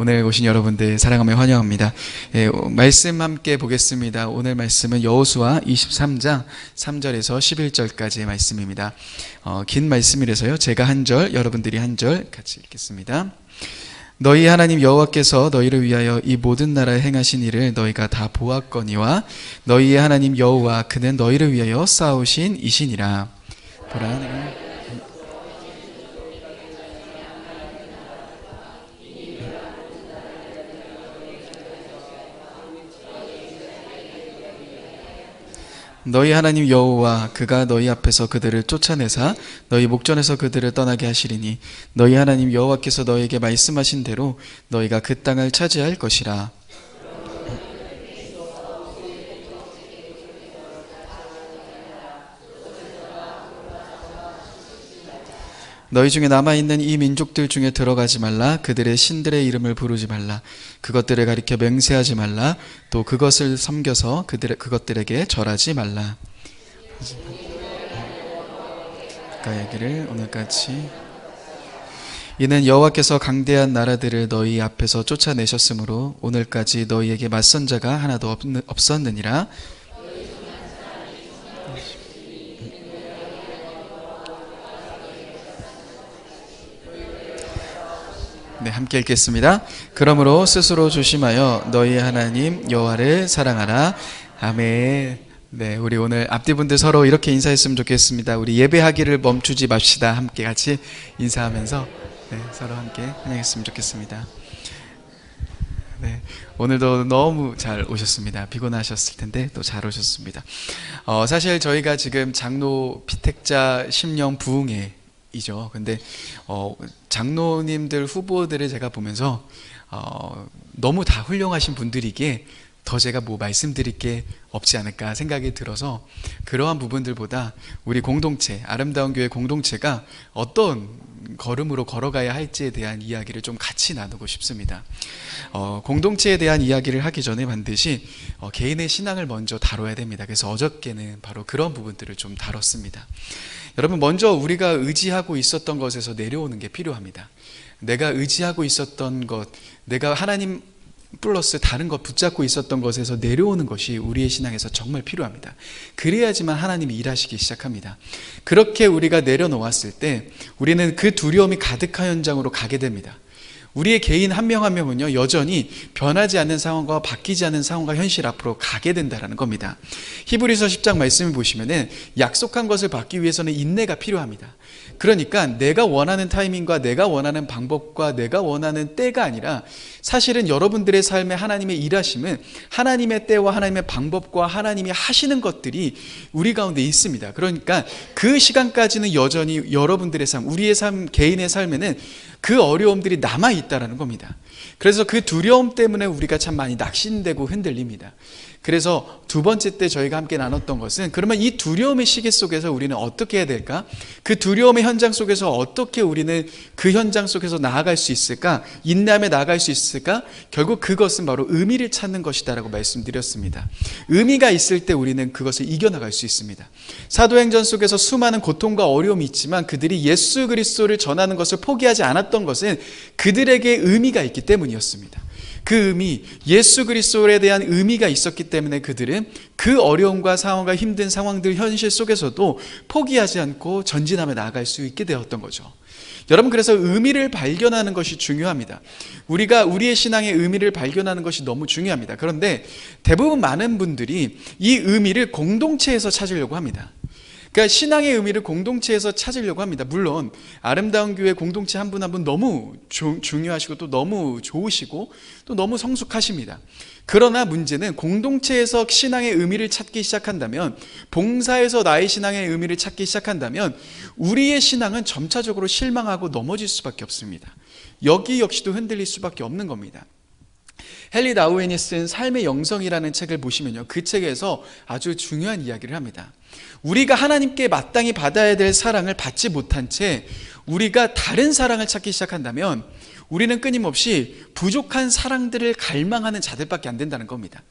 오늘 오신 여러분들 사랑하며 환영합니다. 말씀 함께 보겠습니다. 오늘 말씀은 여호수아 23장 3절에서 11절까지의 말씀입니다. 긴 말씀이라서요. 제가 한 절, 여러분들이 한 절 같이 읽겠습니다. 너희 하나님 여호와께서 너희를 위하여 이 모든 나라에 행하신 일을 너희가 다 보았거니와 너희의 하나님 여호와 그는 너희를 위하여 싸우신 이시니라. 보라, 내가 너희 하나님 여호와 그가 너희 앞에서 그들을 쫓아내사 너희 목전에서 그들을 떠나게 하시리니 너희 하나님 여호와께서 너희에게 말씀하신 대로 너희가 그 땅을 차지할 것이라. 너희 중에 남아있는 이 민족들 중에 들어가지 말라. 그들의 신들의 이름을 부르지 말라. 그것들을 가리켜 맹세하지 말라. 또 그것을 섬겨서 그것들에게 절하지 말라. 그 얘기를 오늘같이 이는 여호와께서 강대한 나라들을 너희 앞에서 쫓아내셨으므로 오늘까지 너희에게 맞선 자가 하나도 없었느니라. 네, 함께 읽겠습니다. 그러므로 스스로 조심하여 너희 하나님 여호와를 사랑하라. 아멘. 네, 우리 오늘 앞뒤분들 서로 이렇게 인사했으면 좋겠습니다. 우리 예배하기를 멈추지 맙시다. 함께 같이 인사하면서 서로 함께 환영했으면 좋겠습니다. 네, 오늘도 너무 잘 오셨습니다. 피곤하셨을 텐데 또 잘 오셨습니다. 사실 저희가 지금 장로 피택자 심령 부흥회 이죠. 근데 장로님들 후보들을 제가 보면서 너무 다 훌륭하신 분들이기에 더 제가 뭐 말씀드릴 게 없지 않을까 생각이 들어서 그러한 부분들보다 우리 공동체, 아름다운 교회 공동체가 어떤 걸음으로 걸어가야 할지에 대한 이야기를 좀 같이 나누고 싶습니다. 공동체에 대한 이야기를 하기 전에 반드시 개인의 신앙을 먼저 다뤄야 됩니다. 그래서 어저께는 바로 그런 부분들을 좀 다뤘습니다. 여러분, 먼저 우리가 의지하고 있었던 것에서 내려오는 게 필요합니다. 내가 의지하고 있었던 것, 내가 하나님 플러스 다른 것 붙잡고 있었던 것에서 내려오는 것이 우리의 신앙에서 정말 필요합니다. 그래야지만 하나님이 일하시기 시작합니다. 그렇게 우리가 내려놓았을 때 우리는 그 두려움이 가득한 현장으로 가게 됩니다. 우리의 개인 한 명 한 명은요, 여전히 변하지 않는 상황과 바뀌지 않는 상황과 현실 앞으로 가게 된다는 겁니다. 히브리서 10장 말씀을 보시면은 약속한 것을 받기 위해서는 인내가 필요합니다. 그러니까 내가 원하는 타이밍과 내가 원하는 방법과 내가 원하는 때가 아니라 사실은 여러분들의 삶에 하나님의 일하심은 하나님의 때와 하나님의 방법과 하나님이 하시는 것들이 우리 가운데 있습니다. 그러니까 그 시간까지는 여전히 여러분들의 삶, 우리의 삶, 개인의 삶에는 그 어려움들이 남아있다는 겁니다. 그래서 그 두려움 때문에 우리가 참 많이 낙심되고 흔들립니다. 그래서 두 번째 때 저희가 함께 나눴던 것은 그러면 이 두려움의 시계 속에서 우리는 어떻게 해야 될까? 그 두려움의 현장 속에서 어떻게 우리는 그 현장 속에서 나아갈 수 있을까? 인내하며 나아갈 수 있을까? 결국 그것은 바로 의미를 찾는 것이다라고 말씀드렸습니다. 의미가 있을 때 우리는 그것을 이겨나갈 수 있습니다. 사도행전 속에서 수많은 고통과 어려움이 있지만 그들이 예수 그리스도를 전하는 것을 포기하지 않았던 것은 그들에게 의미가 있기 때문이었습니다. 그 의미, 예수 그리스도에 대한 의미가 있었기 때문에 그들은 그 어려움과 상황과 힘든 상황들 현실 속에서도 포기하지 않고 전진하며 나아갈 수 있게 되었던 거죠. 여러분, 그래서 의미를 발견하는 것이 중요합니다. 우리가 우리의 신앙의 의미를 발견하는 것이 너무 중요합니다. 그런데 대부분 많은 분들이 이 의미를 공동체에서 찾으려고 합니다. 그러니까 신앙의 의미를 공동체에서 찾으려고 합니다. 물론 아름다운 교회 공동체 한 분 한 분 너무 중요하시고 또 너무 좋으시고 또 너무 성숙하십니다. 그러나 문제는 공동체에서 신앙의 의미를 찾기 시작한다면, 봉사에서 나의 신앙의 의미를 찾기 시작한다면 우리의 신앙은 점차적으로 실망하고 넘어질 수밖에 없습니다. 여기 역시도 흔들릴 수밖에 없는 겁니다. 헨리 나우엔이 쓴 삶의 영성이라는 책을 보시면요, 그 책에서 아주 중요한 이야기를 합니다. 우리가 하나님께 마땅히 받아야 될 사랑을 받지 못한 채 우리가 다른 사랑을 찾기 시작한다면 우리는 끊임없이 부족한 사랑들을 갈망하는 자들밖에 안 된다는 겁니다.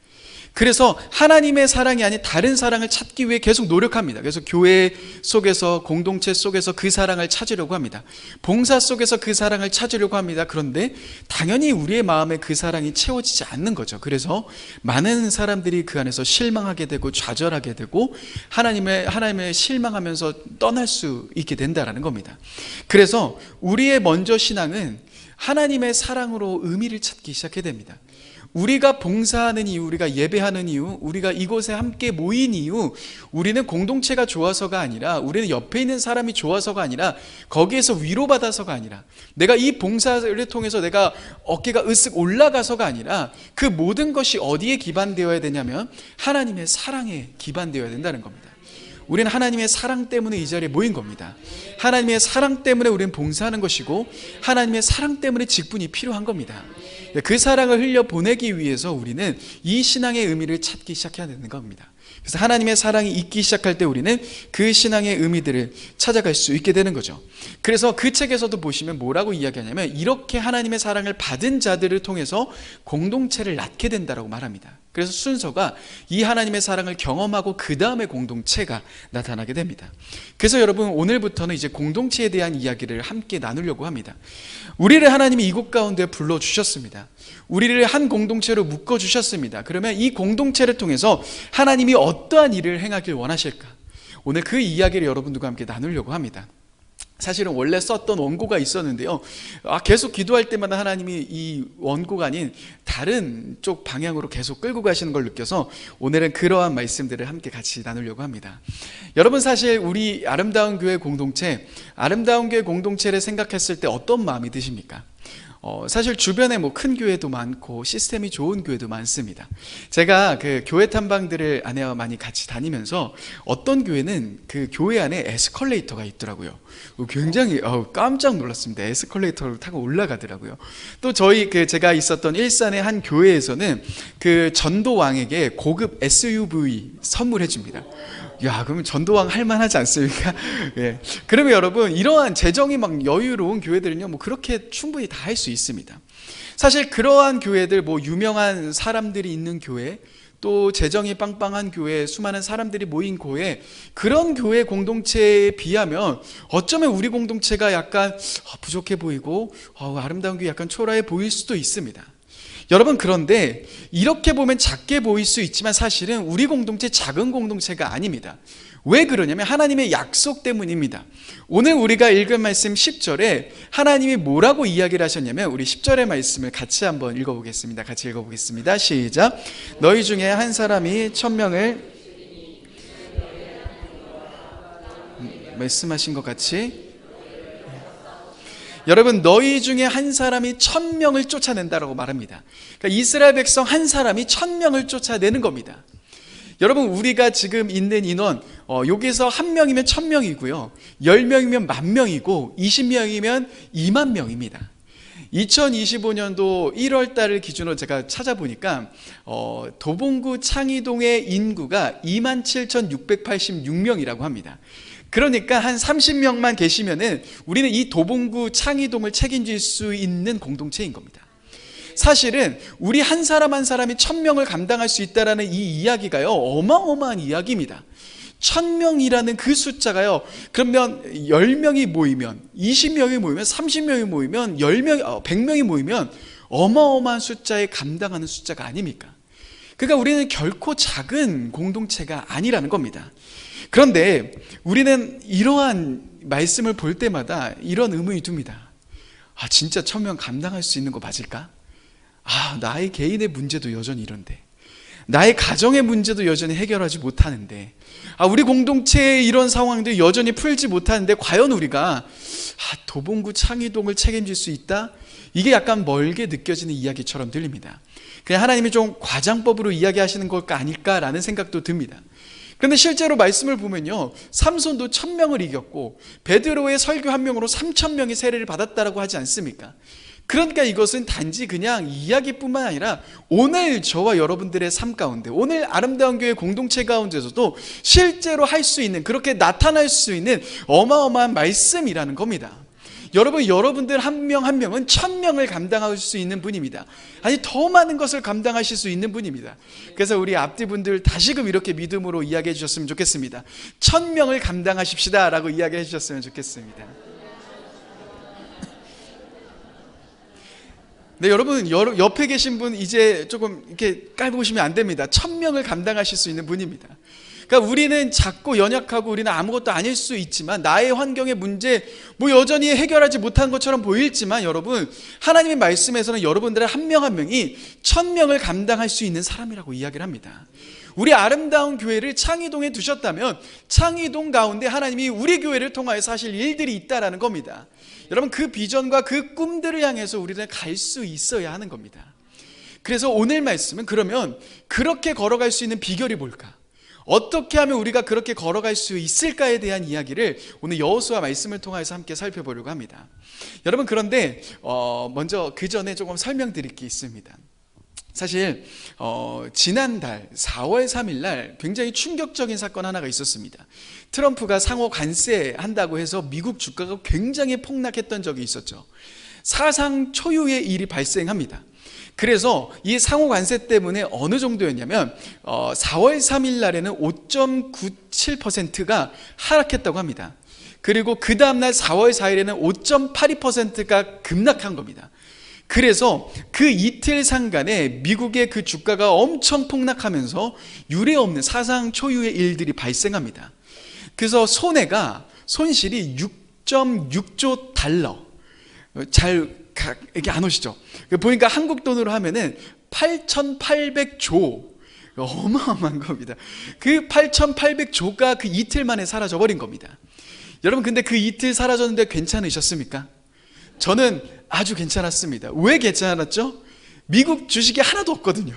그래서 하나님의 사랑이 아닌 다른 사랑을 찾기 위해 계속 노력합니다. 그래서 교회 속에서, 공동체 속에서 그 사랑을 찾으려고 합니다. 봉사 속에서 그 사랑을 찾으려고 합니다. 그런데 당연히 우리의 마음에 그 사랑이 채워지지 않는 거죠. 그래서 많은 사람들이 그 안에서 실망하게 되고 좌절하게 되고 하나님의 실망하면서 떠날 수 있게 된다라는 겁니다. 그래서 우리의 먼저 신앙은 하나님의 사랑으로 의미를 찾기 시작해야 됩니다. 우리가 봉사하는 이유, 우리가 예배하는 이유, 우리가 이곳에 함께 모인 이유, 우리는 공동체가 좋아서가 아니라, 우리는 옆에 있는 사람이 좋아서가 아니라, 거기에서 위로받아서가 아니라, 내가 이 봉사를 통해서 내가 어깨가 으쓱 올라가서가 아니라, 그 모든 것이 어디에 기반되어야 되냐면 하나님의 사랑에 기반되어야 된다는 겁니다. 우리는 하나님의 사랑 때문에 이 자리에 모인 겁니다. 하나님의 사랑 때문에 우리는 봉사하는 것이고, 하나님의 사랑 때문에 직분이 필요한 겁니다. 그 사랑을 흘려보내기 위해서 우리는 이 신앙의 의미를 찾기 시작해야 되는 겁니다. 그래서 하나님의 사랑이 있기 시작할 때 우리는 그 신앙의 의미들을 찾아갈 수 있게 되는 거죠. 그래서 그 책에서도 보시면 뭐라고 이야기하냐면, 이렇게 하나님의 사랑을 받은 자들을 통해서 공동체를 낳게 된다라고 말합니다. 그래서 순서가 이 하나님의 사랑을 경험하고 그 다음에 공동체가 나타나게 됩니다. 그래서 여러분, 오늘부터는 이제 공동체에 대한 이야기를 함께 나누려고 합니다. 우리를 하나님이 이곳 가운데 불러주셨습니다. 우리를 한 공동체로 묶어주셨습니다. 그러면 이 공동체를 통해서 하나님이 어떠한 일을 행하길 원하실까? 오늘 그 이야기를 여러분들과 함께 나누려고 합니다. 사실은 원래 썼던 원고가 있었는데요, 계속 기도할 때마다 하나님이 이 원고가 아닌 다른 쪽 방향으로 계속 끌고 가시는 걸 느껴서 오늘은 그러한 말씀들을 함께 같이 나누려고 합니다. 여러분, 사실 우리 아름다운 교회 공동체를 생각했을 때 어떤 마음이 드십니까? 사실 주변에 뭐 큰 교회도 많고 시스템이 좋은 교회도 많습니다. 제가 그 교회 탐방들을 아내와 많이 같이 다니면서 어떤 교회는 그 교회 안에 에스컬레이터가 있더라고요. 굉장히 깜짝 놀랐습니다. 에스컬레이터를 타고 올라가더라고요. 또 제가 있었던 일산의 한 교회에서는 그 전도왕에게 고급 SUV 선물해 줍니다. 야, 그러면 전도왕 할만하지 않습니까? 예. 그러면 여러분, 이러한 재정이 막 여유로운 교회들은요, 뭐 그렇게 충분히 다 할 수 있습니다. 사실 그러한 교회들, 뭐 유명한 사람들이 있는 교회, 또 재정이 빵빵한 교회, 수많은 사람들이 모인 교회, 그런 교회 공동체에 비하면 어쩌면 우리 공동체가 약간 부족해 보이고 아름다운 교회 약간 초라해 보일 수도 있습니다. 여러분, 그런데 이렇게 보면 작게 보일 수 있지만 사실은 우리 공동체 작은 공동체가 아닙니다. 왜 그러냐면 하나님의 약속 때문입니다. 오늘 우리가 읽은 말씀 10절에 하나님이 뭐라고 이야기를 하셨냐면, 우리 10절의 말씀을 같이 한번 읽어보겠습니다. 같이 읽어보겠습니다. 시작. 너희 중에 한 사람이 1000명을 말씀하신 것 같이, 여러분, 너희 중에 한 사람이 1000명을 쫓아낸다라고 말합니다. 그러니까 이스라엘 백성 한 사람이 1000명을 쫓아내는 겁니다. 여러분, 우리가 지금 있는 인원, 여기서 1명이면 1000명이고요, 10명이면 10,000명이고 20명이면 20,000명입니다. 2025년도 1월 달을 기준으로 제가 찾아보니까 도봉구 창의동의 인구가 27,686명이라고 합니다. 그러니까 한 30명만 계시면은 우리는 이 도봉구 창의동을 책임질 수 있는 공동체인 겁니다. 사실은 우리 한 사람 한 사람이 1000명을 감당할 수 있다는 이 이야기가요, 어마어마한 이야기입니다. 1000명이라는 그 숫자가요, 그러면 10명이 모이면, 20명이 모이면, 30명이 모이면, 100명이 모이면 어마어마한 숫자에 감당하는 숫자가 아닙니까? 그러니까 우리는 결코 작은 공동체가 아니라는 겁니다. 그런데 우리는 이러한 말씀을 볼 때마다 이런 의문이 듭니다. 진짜 1000명 감당할 수 있는 거 맞을까? 나의 개인의 문제도 여전히 이런데, 나의 가정의 문제도 여전히 해결하지 못하는데, 우리 공동체의 이런 상황도 여전히 풀지 못하는데, 과연 우리가 도봉구 창의동을 책임질 수 있다? 이게 약간 멀게 느껴지는 이야기처럼 들립니다. 그냥 하나님이 좀 과장법으로 이야기하시는 걸까 아닐까라는 생각도 듭니다. 그런데 실제로 말씀을 보면요, 삼손도 1000명을 이겼고 베드로의 설교 1명으로 3000명이 세례를 받았다라고 하지 않습니까? 그러니까 이것은 단지 그냥 이야기뿐만 아니라 오늘 저와 여러분들의 삶 가운데, 오늘 아름다운 교회 공동체 가운데서도 실제로 할 수 있는, 그렇게 나타날 수 있는 어마어마한 말씀이라는 겁니다. 여러분들 한 명 한 명은 1000명을 감당할 수 있는 분입니다. 아니 더 많은 것을 감당하실 수 있는 분입니다. 그래서 우리 앞뒤 분들 다시금 이렇게 믿음으로 이야기해 주셨으면 좋겠습니다. 1000명을 감당하십시다 라고 이야기해 주셨으면 좋겠습니다. 네, 여러분 옆에 계신 분 이제 조금 이렇게 깔보시면 안 됩니다. 1000명을 감당하실 수 있는 분입니다. 그러니까 우리는 작고 연약하고 우리는 아무것도 아닐 수 있지만, 나의 환경의 문제 뭐 여전히 해결하지 못한 것처럼 보일지만, 여러분 하나님의 말씀에서는 여러분들의 한 명 한 명이 1000명을 감당할 수 있는 사람이라고 이야기를 합니다. 우리 아름다운 교회를 창의동에 두셨다면 창의동 가운데 하나님이 우리 교회를 통하여서 하실 일들이 있다라는 겁니다. 여러분 그 비전과 그 꿈들을 향해서 우리는 갈 수 있어야 하는 겁니다. 그래서 오늘 말씀은 그러면 그렇게 걸어갈 수 있는 비결이 뭘까? 어떻게 하면 우리가 그렇게 걸어갈 수 있을까에 대한 이야기를 오늘 여호수아 말씀을 통해서 함께 살펴보려고 합니다. 여러분 그런데 먼저 그 전에 조금 설명드릴 게 있습니다. 사실 지난달 4월 3일 날 굉장히 충격적인 사건 하나가 있었습니다. 트럼프가 상호 관세한다고 해서 미국 주가가 굉장히 폭락했던 적이 있었죠. 사상 초유의 일이 발생합니다. 그래서 이 상호 관세 때문에 어느 정도였냐면 4월 3일 날에는 5.97%가 하락했다고 합니다. 그리고 그 다음날 4월 4일에는 5.82%가 급락한 겁니다. 그래서 그 이틀 상간에 미국의 그 주가가 엄청 폭락하면서 유례없는 사상 초유의 일들이 발생합니다. 그래서 손실이 6.6조 달러, 잘 이게 안 오시죠? 보니까 한국 돈으로 하면은 8,800조, 어마어마한 겁니다. 그 8,800조가 그 이틀 만에 사라져 버린 겁니다. 여러분 근데 그 이틀 사라졌는데 괜찮으셨습니까? 저는 아주 괜찮았습니다. 왜 괜찮았죠? 미국 주식이 하나도 없거든요.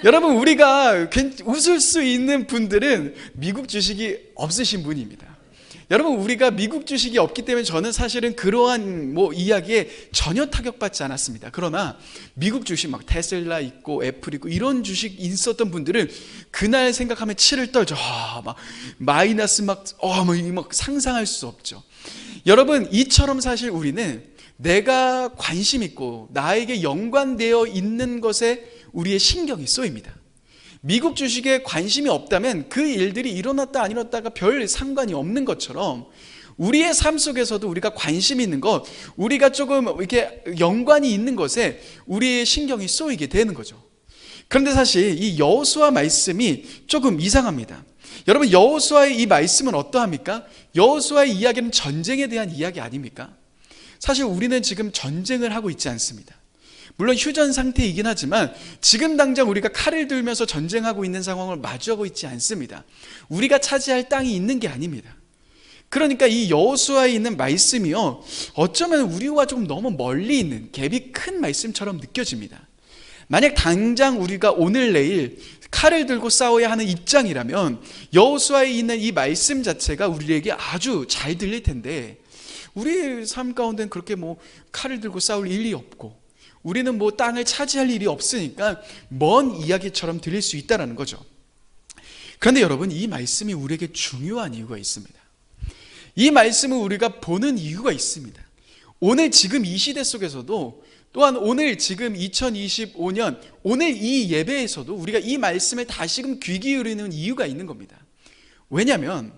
여러분 우리가 웃을 수 있는 분들은 미국 주식이 없으신 분입니다. 여러분 우리가 미국 주식이 없기 때문에 저는 사실은 그러한 이야기에 전혀 타격받지 않았습니다. 그러나 미국 주식 막 테슬라 있고 애플 있고 이런 주식 있었던 분들은 그날 생각하면 치를 떨죠. 막 마이너스 막 상상할 수 없죠. 여러분 이처럼 사실 우리는 내가 관심 있고 나에게 연관되어 있는 것에 우리의 신경이 쏘입니다. 미국 주식에 관심이 없다면 그 일들이 일어났다 안 일어났다가 별 상관이 없는 것처럼 우리의 삶 속에서도 우리가 관심 있는 것, 우리가 조금 이렇게 연관이 있는 것에 우리의 신경이 쏘이게 되는 거죠. 그런데 사실 이 여호수아 말씀이 조금 이상합니다. 여러분 여호수아의 이 말씀은 어떠합니까? 여호수아의 이야기는 전쟁에 대한 이야기 아닙니까? 사실 우리는 지금 전쟁을 하고 있지 않습니다. 물론 휴전 상태이긴 하지만 지금 당장 우리가 칼을 들면서 전쟁하고 있는 상황을 마주하고 있지 않습니다. 우리가 차지할 땅이 있는 게 아닙니다. 그러니까 이 여호수아에 있는 말씀이요, 어쩌면 우리와 좀 너무 멀리 있는 갭이 큰 말씀처럼 느껴집니다. 만약 당장 우리가 오늘 내일 칼을 들고 싸워야 하는 입장이라면 여호수아에 있는 이 말씀 자체가 우리에게 아주 잘 들릴 텐데, 우리 삶 가운데는 그렇게 칼을 들고 싸울 일이 없고 우리는 땅을 차지할 일이 없으니까 먼 이야기처럼 들릴 수 있다는 거죠. 그런데 여러분 이 말씀이 우리에게 중요한 이유가 있습니다. 이 말씀을 우리가 보는 이유가 있습니다. 오늘 지금 이 시대 속에서도, 또한 오늘 지금 2025년 오늘 이 예배에서도 우리가 이 말씀에 다시금 귀 기울이는 이유가 있는 겁니다. 왜냐하면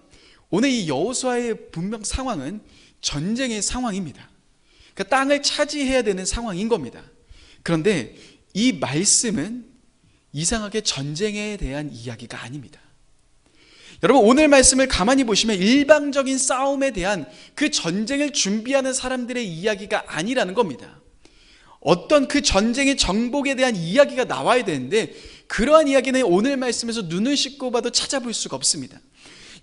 오늘 이 여호수아의 분명 상황은 전쟁의 상황입니다. 그러니까 땅을 차지해야 되는 상황인 겁니다. 그런데 이 말씀은 이상하게 전쟁에 대한 이야기가 아닙니다. 여러분 오늘 말씀을 가만히 보시면 일방적인 싸움에 대한 그 전쟁을 준비하는 사람들의 이야기가 아니라는 겁니다. 어떤 그 전쟁의 정복에 대한 이야기가 나와야 되는데 그러한 이야기는 오늘 말씀에서 눈을 씻고 봐도 찾아볼 수가 없습니다.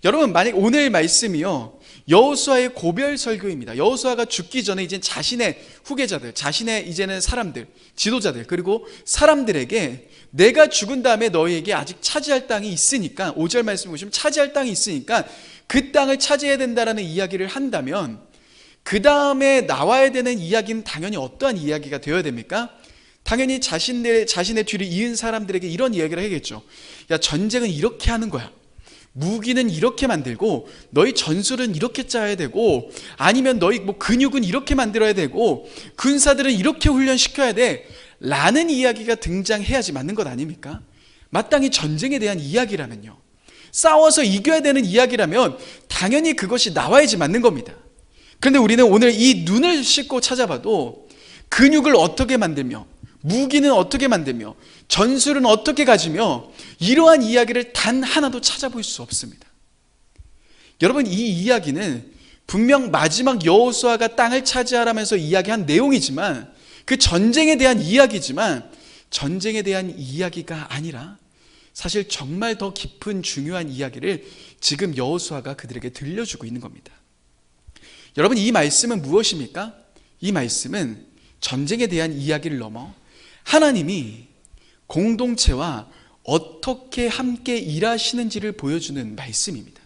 여러분 만약 오늘 말씀이요 여호수아의 고별 설교입니다. 여호수아가 죽기 전에 이제 자신의 후계자들, 자신의 이제는 사람들, 지도자들, 그리고 사람들에게 내가 죽은 다음에 너희에게 아직 차지할 땅이 있으니까, 5절 말씀 보시면 차지할 땅이 있으니까 그 땅을 차지해야 된다라는 이야기를 한다면 그 다음에 나와야 되는 이야기는 당연히 어떠한 이야기가 되어야 됩니까? 당연히 자신의 뒤를 이은 사람들에게 이런 이야기를 하겠죠. 야, 전쟁은 이렇게 하는 거야. 무기는 이렇게 만들고 너희 전술은 이렇게 짜야 되고 아니면 너희 뭐 근육은 이렇게 만들어야 되고 군사들은 이렇게 훈련시켜야 돼 라는 이야기가 등장해야지 맞는 것 아닙니까? 마땅히 전쟁에 대한 이야기라면요, 싸워서 이겨야 되는 이야기라면 당연히 그것이 나와야지 맞는 겁니다. 그런데 우리는 오늘 이 눈을 씻고 찾아봐도 근육을 어떻게 만들며 무기는 어떻게 만들며 전술은 어떻게 가지며 이러한 이야기를 단 하나도 찾아볼 수 없습니다. 여러분, 이 이야기는 분명 마지막 여호수아가 땅을 차지하라면서 이야기한 내용이지만, 그 전쟁에 대한 이야기지만 전쟁에 대한 이야기가 아니라 사실 정말 더 깊은 중요한 이야기를 지금 여호수아가 그들에게 들려주고 있는 겁니다. 여러분, 이 말씀은 무엇입니까? 이 말씀은 전쟁에 대한 이야기를 넘어 하나님이 공동체와 어떻게 함께 일하시는지를 보여주는 말씀입니다.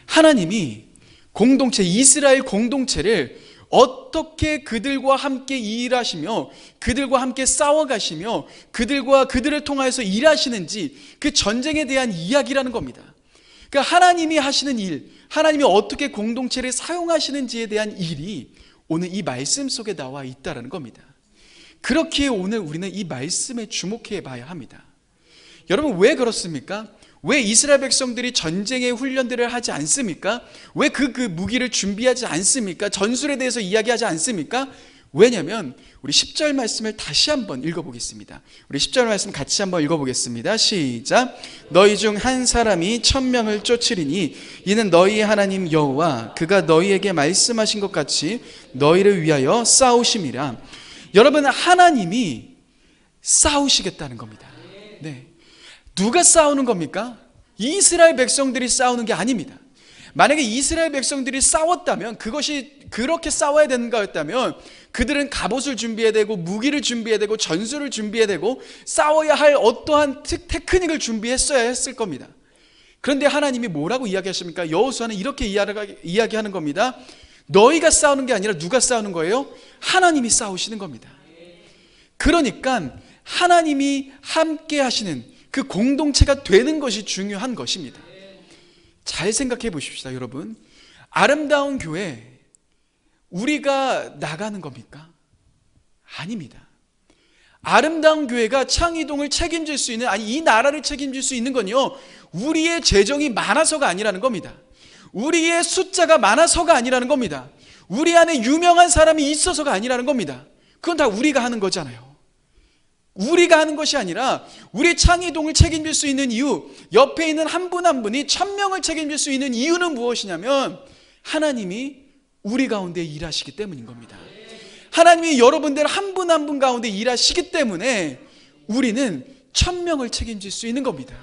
하나님이 공동체, 이스라엘 공동체를 어떻게 그들과 함께 일하시며 그들과 함께 싸워가시며 그들을 통하여서 일하시는지, 그 전쟁에 대한 이야기라는 겁니다. 그러니까 하나님이 하시는 일, 하나님이 어떻게 공동체를 사용하시는지에 대한 일이 오늘 이 말씀 속에 나와 있다는 겁니다. 그렇기에 오늘 우리는 이 말씀에 주목해 봐야 합니다. 여러분, 왜 그렇습니까? 왜 이스라엘 백성들이 전쟁의 훈련들을 하지 않습니까? 왜 그 무기를 준비하지 않습니까? 전술에 대해서 이야기하지 않습니까? 왜냐하면 우리 10절 말씀을 다시 한번 읽어보겠습니다. 우리 10절 말씀 같이 한번 읽어보겠습니다. 시작. 너희 중 한 사람이 1000명을 쫓으리니 이는 너희의 하나님 여호와 그가 너희에게 말씀하신 것 같이 너희를 위하여 싸우심이라. 여러분, 하나님이 싸우시겠다는 겁니다. 네. 누가 싸우는 겁니까? 이스라엘 백성들이 싸우는 게 아닙니다. 만약에 이스라엘 백성들이 싸웠다면, 그것이 그렇게 싸워야 되는 거였다면 그들은 갑옷을 준비해야 되고 무기를 준비해야 되고 전술을 준비해야 되고 싸워야 할 어떠한 테크닉을 준비했어야 했을 겁니다. 그런데 하나님이 뭐라고 이야기하십니까? 여호수아는 이렇게 이야기하는 겁니다. 너희가 싸우는 게 아니라 누가 싸우는 거예요? 하나님이 싸우시는 겁니다. 그러니까 하나님이 함께 하시는 그 공동체가 되는 것이 중요한 것입니다. 잘 생각해 보십시다, 여러분. 아름다운 교회, 우리가 나가는 겁니까? 아닙니다. 아름다운 교회가 창의동을 책임질 수 있는, 아니 이 나라를 책임질 수 있는 건요, 우리의 재정이 많아서가 아니라는 겁니다. 우리의 숫자가 많아서가 아니라는 겁니다. 우리 안에 유명한 사람이 있어서가 아니라는 겁니다. 그건 다 우리가 하는 거잖아요. 우리가 하는 것이 아니라 우리 창의동을 책임질 수 있는 이유, 옆에 있는 한 분 한 분이 1000명을 책임질 수 있는 이유는 무엇이냐면 하나님이 우리 가운데 일하시기 때문인 겁니다. 하나님이 여러분들 한 분 한 분 가운데 일하시기 때문에 우리는 1000명을 책임질 수 있는 겁니다.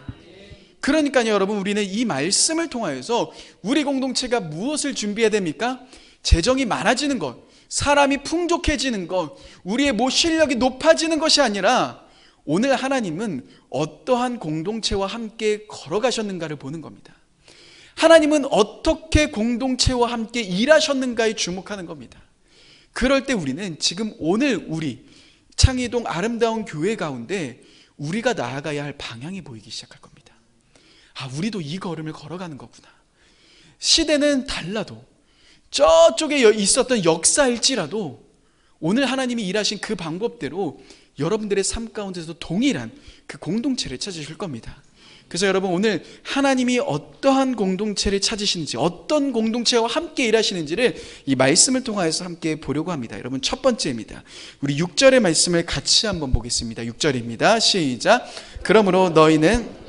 그러니까요, 여러분, 우리는 이 말씀을 통하여서 우리 공동체가 무엇을 준비해야 됩니까? 재정이 많아지는 것, 사람이 풍족해지는 것, 우리의 실력이 높아지는 것이 아니라 오늘 하나님은 어떠한 공동체와 함께 걸어가셨는가를 보는 겁니다. 하나님은 어떻게 공동체와 함께 일하셨는가에 주목하는 겁니다. 그럴 때 우리는 지금 오늘 우리 창의동 아름다운 교회 가운데 우리가 나아가야 할 방향이 보이기 시작할 겁니다. 아, 우리도 이 걸음을 걸어가는 거구나. 시대는 달라도 저쪽에 있었던 역사일지라도 오늘 하나님이 일하신 그 방법대로 여러분들의 삶 가운데서 동일한 그 공동체를 찾으실 겁니다. 그래서 여러분, 오늘 하나님이 어떠한 공동체를 찾으시는지, 어떤 공동체와 함께 일하시는지를 이 말씀을 통해서 함께 보려고 합니다. 여러분, 첫 번째입니다. 우리 6절의 말씀을 같이 한번 보겠습니다. 6절입니다. 시작. 그러므로 너희는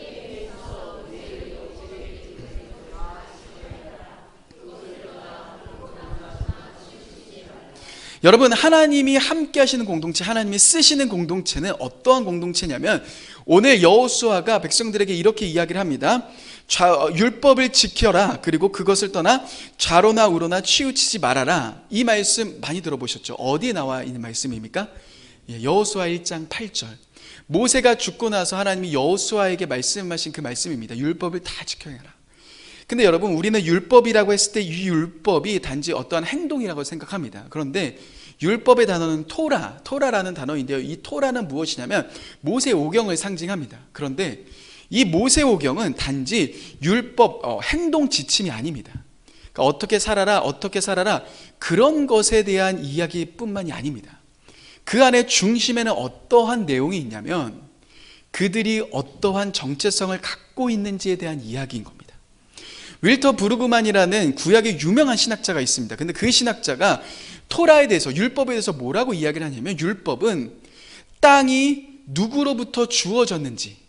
여러분, 하나님이 함께 하시는 공동체, 하나님이 쓰시는 공동체는 어떠한 공동체냐면 오늘 여호수아가 백성들에게 이렇게 이야기를 합니다. 율법을 지켜라. 그리고 그것을 떠나 좌로나 우로나 치우치지 말아라. 이 말씀 많이 들어보셨죠? 어디에 나와 있는 말씀입니까? 여호수아 1장 8절. 모세가 죽고 나서 하나님이 여호수아에게 말씀하신 그 말씀입니다. 율법을 다 지켜야 해라. 근데 여러분, 우리는 율법이라고 했을 때 이 율법이 단지 어떠한 행동이라고 생각합니다. 그런데 율법의 단어는 토라라는 단어인데요. 이 토라는 무엇이냐면 모세 오경을 상징합니다. 그런데 이 모세오경은 단지 율법, 행동 지침이 아닙니다. 그러니까 어떻게 살아라, 어떻게 살아라, 그런 것에 대한 이야기뿐만이 아닙니다. 그 안에 중심에는 어떠한 내용이 있냐면 그들이 어떠한 정체성을 갖고 있는지에 대한 이야기인 겁니다. 윌터 부르그만이라는 구약의 유명한 신학자가 있습니다. 근데 그 신학자가 토라에 대해서, 율법에 대해서 뭐라고 이야기를 하냐면, 율법은 땅이 누구로부터 주어졌는지,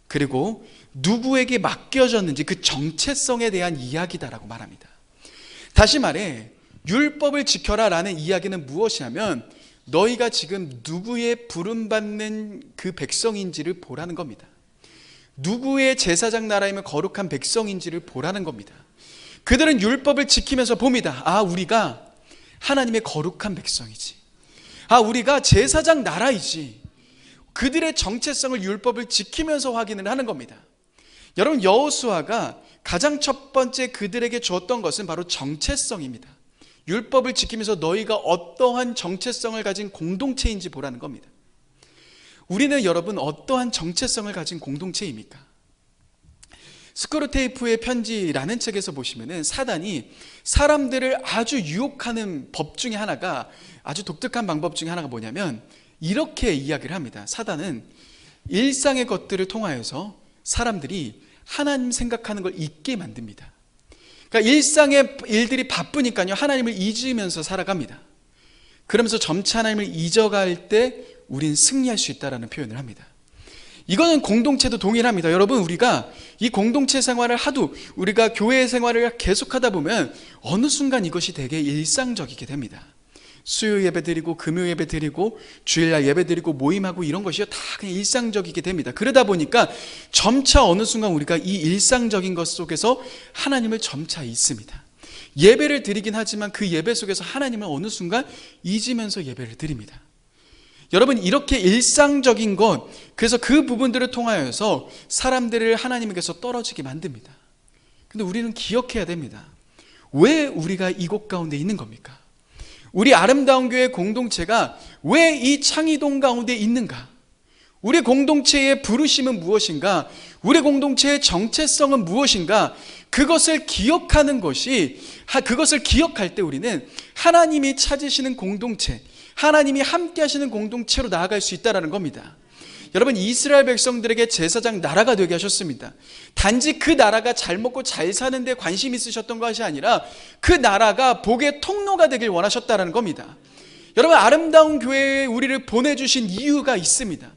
그리고 누구에게 맡겨졌는지 그 정체성에 대한 이야기다라고 말합니다. 다시 말해 율법을 지켜라 라는 이야기는 무엇이냐면 너희가 지금 누구의 부름받는 그 백성인지를 보라는 겁니다. 누구의 제사장 나라이면 거룩한 백성인지를 보라는 겁니다. 그들은 율법을 지키면서 봅니다. 아, 우리가 하나님의 거룩한 백성이지. 아, 우리가 제사장 나라이지. 그들의 정체성을 율법을 지키면서 확인을 하는 겁니다. 여러분, 여호수아가 가장 첫 번째 그들에게 주었던 것은 바로 정체성입니다. 율법을 지키면서 너희가 어떠한 정체성을 가진 공동체인지 보라는 겁니다. 우리는 여러분 어떠한 정체성을 가진 공동체입니까? 스크루테이프의 편지라는 책에서 보시면은 사단이 사람들을 아주 유혹하는 법 중에 하나가, 아주 독특한 방법 중에 하나가 뭐냐면 이렇게 이야기를 합니다. 사단은 일상의 것들을 통하여서 사람들이 하나님 생각하는 걸 잊게 만듭니다. 그러니까 일상의 일들이 바쁘니까요, 하나님을 잊으면서 살아갑니다. 그러면서 점차 하나님을 잊어갈 때 우린 승리할 수 있다는 표현을 합니다. 이거는 공동체도 동일합니다. 여러분, 우리가 이 공동체 생활을 하도, 우리가 교회 생활을 계속하다 보면 어느 순간 이것이 되게 일상적이게 됩니다. 수요 예배 드리고 금요 예배 드리고 주일날 예배 드리고 모임하고 이런 것이 다 그냥 일상적이게 됩니다. 그러다 보니까 점차 어느 순간 우리가 이 일상적인 것 속에서 하나님을 점차 잊습니다. 예배를 드리긴 하지만 그 예배 속에서 하나님을 어느 순간 잊으면서 예배를 드립니다. 여러분, 이렇게 일상적인 것, 그래서 그 부분들을 통하여서 사람들을 하나님에게서 떨어지게 만듭니다. 근데 우리는 기억해야 됩니다. 왜 우리가 이곳 가운데 있는 겁니까? 우리 아름다운 교회 공동체가 왜 이 창의동 가운데 있는가? 우리 공동체의 부르심은 무엇인가? 우리 공동체의 정체성은 무엇인가? 그것을 기억하는 것이, 그것을 기억할 때 우리는 하나님이 찾으시는 공동체, 하나님이 함께 하시는 공동체로 나아갈 수 있다는 겁니다. 여러분, 이스라엘 백성들에게 제사장 나라가 되게 하셨습니다. 단지 그 나라가 잘 먹고 잘 사는 데 관심 있으셨던 것이 아니라 그 나라가 복의 통로가 되길 원하셨다는 겁니다. 여러분, 아름다운 교회에 우리를 보내주신 이유가 있습니다.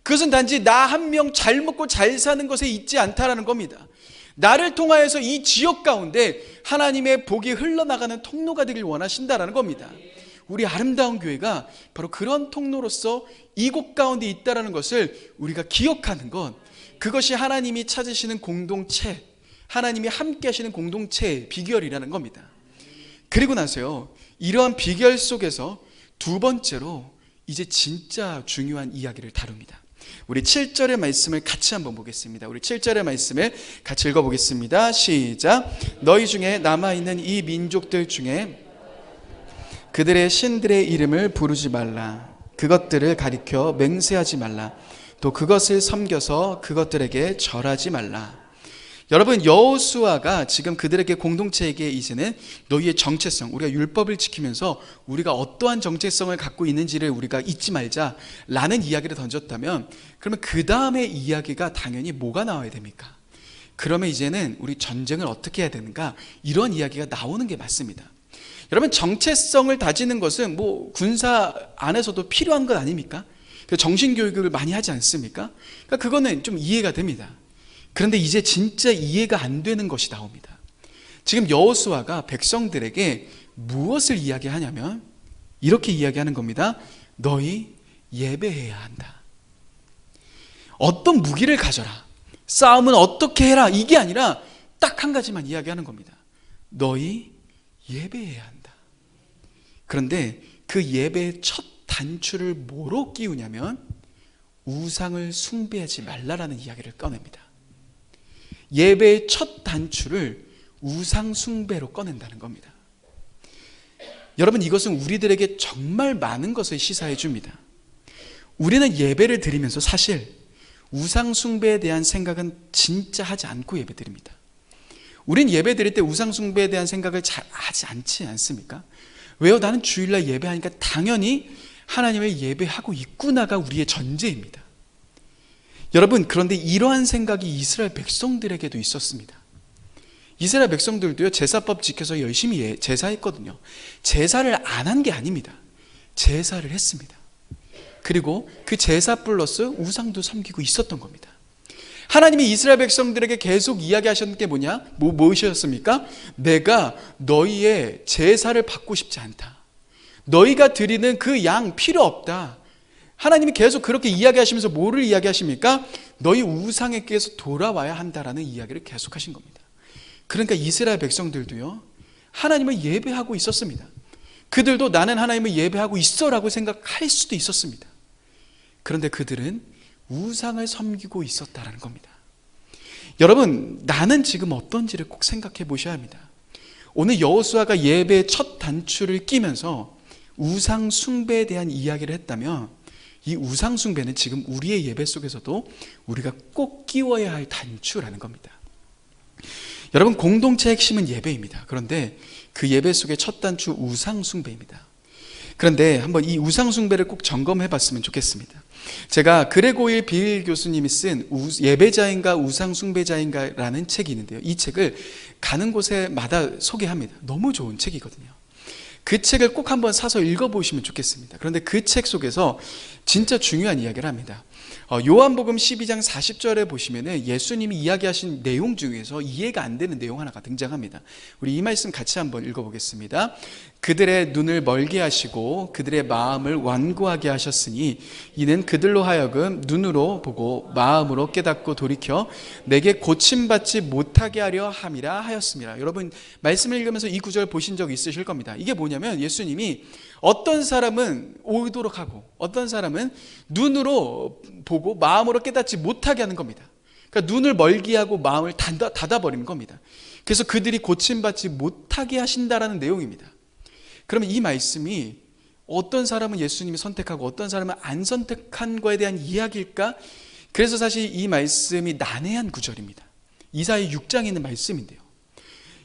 그것은 단지 나 한 명 잘 먹고 잘 사는 것에 있지 않다라는 겁니다. 나를 통하여서 이 지역 가운데 하나님의 복이 흘러나가는 통로가 되길 원하신다라는 겁니다. 우리 아름다운 교회가 바로 그런 통로로서 이곳 가운데 있다는 것을 우리가 기억하는 것, 그것이 하나님이 찾으시는 공동체, 하나님이 함께 하시는 공동체의 비결이라는 겁니다. 그리고 나서요, 이러한 비결 속에서 두 번째로 이제 진짜 중요한 이야기를 다룹니다. 우리 7절의 말씀을 같이 한번 보겠습니다. 우리 7절의 말씀을 같이 읽어보겠습니다. 시작. 너희 중에 남아있는 이 민족들 중에 그들의 신들의 이름을 부르지 말라. 그것들을 가리켜 맹세하지 말라. 또 그것을 섬겨서 그것들에게 절하지 말라. 여러분, 여호수아가 지금 그들에게, 공동체에게 이제는 너희의 정체성, 우리가 율법을 지키면서 우리가 어떠한 정체성을 갖고 있는지를 우리가 잊지 말자라는 이야기를 던졌다면, 그러면 그 다음에 이야기가 당연히 뭐가 나와야 됩니까? 그러면 이제는 우리 전쟁을 어떻게 해야 되는가, 이런 이야기가 나오는 게 맞습니다. 여러분, 정체성을 다지는 것은 뭐 군사 안에서도 필요한 것 아닙니까? 정신교육을 많이 하지 않습니까? 그러니까 그거는 좀 이해가 됩니다. 그런데 이제 진짜 이해가 안 되는 것이 나옵니다. 지금 여호수아가 백성들에게 무엇을 이야기하냐면 이렇게 이야기하는 겁니다. 너희 예배해야 한다. 어떤 무기를 가져라, 싸움은 어떻게 해라, 이게 아니라 딱 한 가지만 이야기하는 겁니다. 너희 예배해야 한다. 그런데 그 예배의 첫 단추를 뭐로 끼우냐면 우상을 숭배하지 말라라는 이야기를 꺼냅니다. 예배의 첫 단추를 우상 숭배로 꺼낸다는 겁니다. 여러분, 이것은 우리들에게 정말 많은 것을 시사해 줍니다. 우리는 예배를 드리면서 사실 우상 숭배에 대한 생각은 진짜 하지 않고 예배드립니다. 우린 예배 드릴 때 우상 숭배에 대한 생각을 잘 하지 않지 않습니까? 왜요? 나는 주일날 예배하니까 당연히 하나님을 예배하고 있구나가 우리의 전제입니다. 여러분, 그런데 이러한 생각이 이스라엘 백성들에게도 있었습니다. 이스라엘 백성들도요, 제사법 지켜서 열심히 제사했거든요. 제사를 안 한 게 아닙니다. 제사를 했습니다. 그리고 그 제사 플러스 우상도 섬기고 있었던 겁니다. 하나님이 이스라엘 백성들에게 계속 이야기하셨던 게 무엇이었습니까? 내가 너희의 제사를 받고 싶지 않다. 너희가 드리는 그 양 필요 없다. 하나님이 계속 그렇게 이야기하시면서 뭐를 이야기하십니까? 너희 우상에게서 돌아와야 한다라는 이야기를 계속하신 겁니다. 그러니까 이스라엘 백성들도요, 하나님을 예배하고 있었습니다. 그들도 나는 하나님을 예배하고 있어라고 생각할 수도 있었습니다. 그런데 그들은 우상을 섬기고 있었다라는 겁니다. 여러분, 나는 지금 어떤지를 꼭 생각해 보셔야 합니다. 오늘 여호수아가 예배의 첫 단추를 끼면서 우상 숭배에 대한 이야기를 했다면, 이 우상 숭배는 지금 우리의 예배 속에서도 우리가 꼭 끼워야 할 단추라는 겁니다. 여러분, 공동체의 핵심은 예배입니다. 그런데 그 예배 속의 첫 단추 우상 숭배입니다. 그런데 한번 이 우상 숭배를 꼭 점검해 봤으면 좋겠습니다. 제가 그레고일 빌 교수님이 쓴 예배자인가 우상 숭배자인가 라는 책이 있는데요, 이 책을 가는 곳에마다 소개합니다. 너무 좋은 책이거든요. 그 책을 꼭 한번 사서 읽어보시면 좋겠습니다. 그런데 그 책 속에서 진짜 중요한 이야기를 합니다. 요한복음 12장 40절에 보시면 예수님이 이야기하신 내용 중에서 이해가 안 되는 내용 하나가 등장합니다. 우리 이 말씀 같이 한번 읽어보겠습니다. 그들의 눈을 멀게 하시고 그들의 마음을 완고하게 하셨으니 이는 그들로 하여금 눈으로 보고 마음으로 깨닫고 돌이켜 내게 고침받지 못하게 하려 함이라 하였습니다. 여러분, 말씀을 읽으면서 이 구절 보신 적 있으실 겁니다. 이게 뭐냐면 예수님이 어떤 사람은 오도록 하고 어떤 사람은 눈으로 보고 마음으로 깨닫지 못하게 하는 겁니다. 그러니까 눈을 멀게 하고 마음을 닫아버리는 겁니다. 그래서 그들이 고침받지 못하게 하신다라는 내용입니다. 그러면 이 말씀이 어떤 사람은 예수님이 선택하고 어떤 사람은 안 선택한 거에 대한 이야기일까? 그래서 사실 이 말씀이 난해한 구절입니다. 이사야 6장에 있는 말씀인데요,